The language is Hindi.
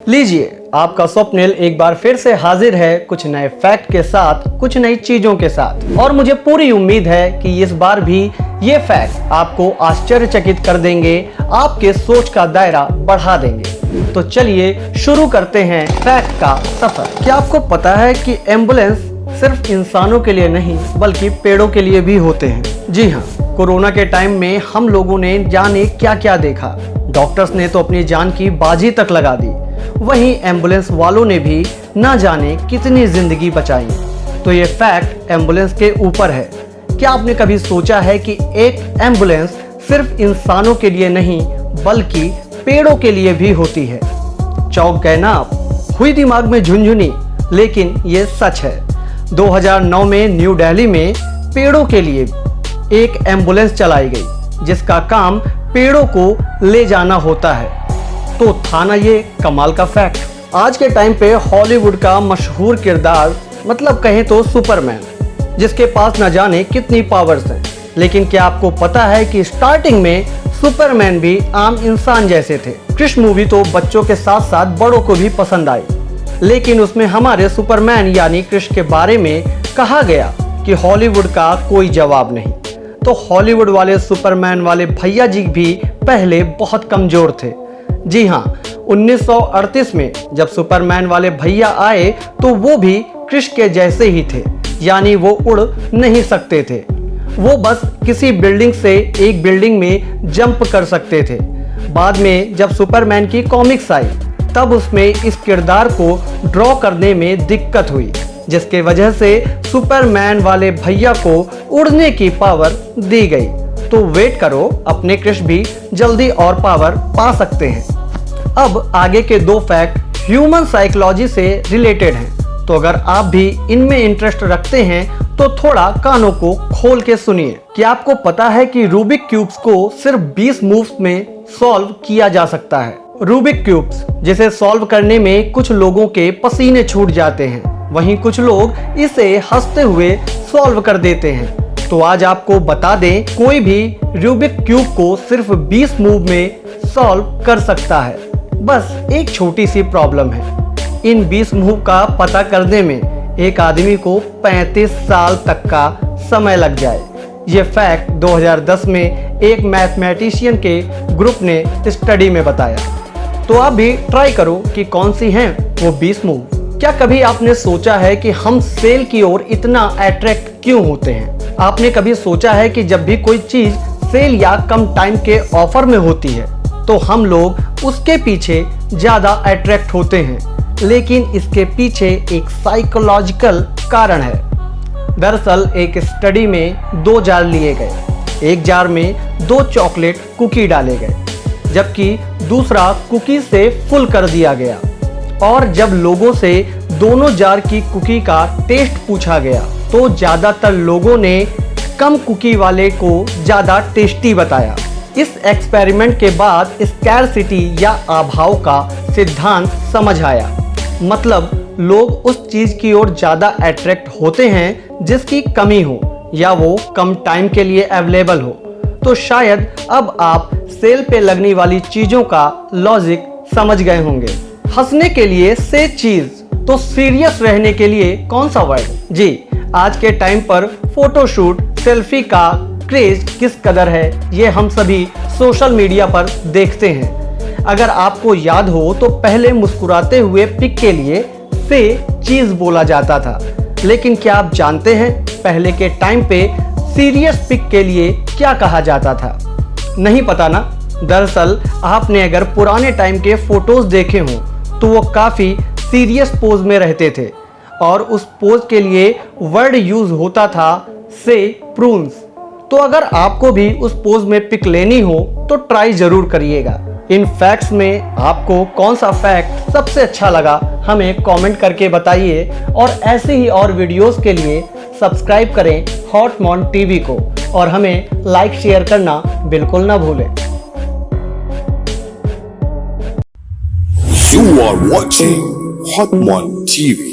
लीजिए, आपका स्वप्निल एक बार फिर से हाजिर है कुछ नए फैक्ट के साथ, कुछ नई चीजों के साथ। और मुझे पूरी उम्मीद है कि इस बार भी ये फैक्ट आपको आश्चर्यचकित कर देंगे, आपके सोच का दायरा बढ़ा देंगे। तो चलिए शुरू करते हैं फैक्ट का सफर। क्या आपको पता है कि एम्बुलेंस सिर्फ इंसानों के लिए नहीं बल्कि पेड़ों के लिए भी होते हैं? जी हाँ, कोरोना के टाइम में हम लोगों ने जाने क्या क्या देखा। डॉक्टर्स ने तो अपनी जान की बाजी तक लगा दी, वहीं एम्बुलेंस वालों ने भी ना जाने कितनी जिंदगी बचाई। तो ये फैक्ट एम्बुलेंस के ऊपर है। क्या आपने कभी सोचा है कि एक एम्बुलेंस सिर्फ इंसानों के लिए नहीं बल्कि पेड़ों के लिए भी होती है? चौंक गए ना आप? हुई दिमाग में झुनझुनी, लेकिन ये सच है। 2009 में न्यू दिल्ली में पेड़ों के लिए एक एम्बुलेंस चलाई गई जिसका काम पेड़ों को ले जाना होता है। तो था ना ये कमाल का फैक्ट। आज के टाइम पे हॉलीवुड का मशहूर किरदार, मतलब कहें तो सुपरमैन, जिसके पास न जाने कितनी पावर्स हैं। लेकिन क्या आपको पता है कि स्टार्टिंग में सुपरमैन भी आम इंसान जैसे थे। क्रिश मूवी तो बच्चों के साथ साथ बड़ों को भी पसंद आई, लेकिन उसमें हमारे सुपरमैन यानी क्रिश के बारे में कहा गया कि हॉलीवुड का कोई जवाब नहीं। तो हॉलीवुड वाले सुपरमैन वाले भैया जी भी पहले बहुत कमजोर थे। जी हाँ, 1938 में जब सुपरमैन वाले भैया आए तो वो भी क्रिश के जैसे ही थे, यानी वो उड़ नहीं सकते थे। वो बस किसी बिल्डिंग से एक बिल्डिंग में जंप कर सकते थे। बाद में जब सुपरमैन की कॉमिक्स आई तब उसमें इस किरदार को ड्रॉ करने में दिक्कत हुई, जिसके वजह से सुपरमैन वाले भैया को उड़ने की पावर दी गई। तो वेट करो, अपने क्रिश भी जल्दी और पावर पा सकते हैं। अब आगे के दो फैक्ट ह्यूमन साइकोलॉजी से रिलेटेड हैं, तो अगर आप भी इनमें इंटरेस्ट रखते हैं तो थोड़ा कानों को खोल के सुनिए। क्या आपको पता है कि रूबिक क्यूब्स को सिर्फ 20 मूव्स में सॉल्व किया जा सकता है? रूबिक क्यूब्स जिसे सॉल्व करने में कुछ लोगों के पसीने छूट जाते हैं, वहीं कुछ लोग इसे हंसते हुए सॉल्व कर देते हैं। तो आज आपको बता दें, कोई भी रूबिक क्यूब को सिर्फ 20 मूव में सॉल्व कर सकता है। बस एक छोटी सी प्रॉब्लम है, इन 20 मूव का पता करने में एक आदमी को 35 साल तक का समय लग जाए। ये फैक्ट 2010 में एक मैथमेटिशियन के ग्रुप ने स्टडी में बताया। तो आप भी ट्राई करो कि कौन सी हैं वो 20 मूव। क्या कभी आपने सोचा है कि हम सेल की ओर इतना अट्रैक्ट क्यों होते हैं? आपने कभी सोचा है कि जब भी कोई चीज सेल या कम टाइम के ऑफर में होती है तो हम लोग उसके पीछे ज्यादा अट्रैक्ट होते हैं, लेकिन इसके पीछे एक साइकोलॉजिकल कारण है। दरअसल एक स्टडी में 2 जार लिए गए। एक जार में 2 चॉकलेट कुकी डाले गए, जबकि दूसरा कुकी से फुल कर दिया गया। और जब लोगों से दोनों जार की कुकी का टेस्ट पूछा गया तो ज्यादातर लोगों ने कम कुकी वाले को ज्यादा टेस्टी बताया। इस एक्सपेरिमेंट के बाद स्कैरसिटी या अभाव का सिद्धांत समझ आया, मतलब लोग उस चीज की ओर ज्यादा अट्रैक्ट होते हैं जिसकी कमी हो या वो कम टाइम के लिए अवेलेबल हो। तो शायद अब आप सेल पे लगने वाली चीजों का लॉजिक समझ गए होंगे। हंसने के लिए से चीज, तो सीरियस रहने के लिए कौन सा वर्ड? जी, आज के टाइम पर फोटोशूट, सेल्फी का क्रेज किस कदर है ये हम सभी सोशल मीडिया पर देखते हैं। अगर आपको याद हो तो पहले मुस्कुराते हुए पिक के लिए से चीज बोला जाता था, लेकिन क्या आप जानते हैं पहले के टाइम पे सीरियस पिक के लिए क्या कहा जाता था? नहीं पता ना? दरअसल आपने अगर पुराने टाइम के फोटोज देखे हों तो वो काफी सीरियस पोज में रहते थे और उस पोज के लिए वर्ड यूज होता था से प्रून्स। तो अगर आपको भी उस पोज में पिक लेनी हो तो ट्राई जरूर करिएगा। इन फैक्ट्स में आपको कौन सा फैक्ट सबसे अच्छा लगा हमें कमेंट करके बताइए, और ऐसे ही और वीडियोस के लिए सब्सक्राइब करें हॉटमॉन टीवी को और हमें लाइक शेयर करना बिल्कुल ना भूलें। You are watching Hotmon TV.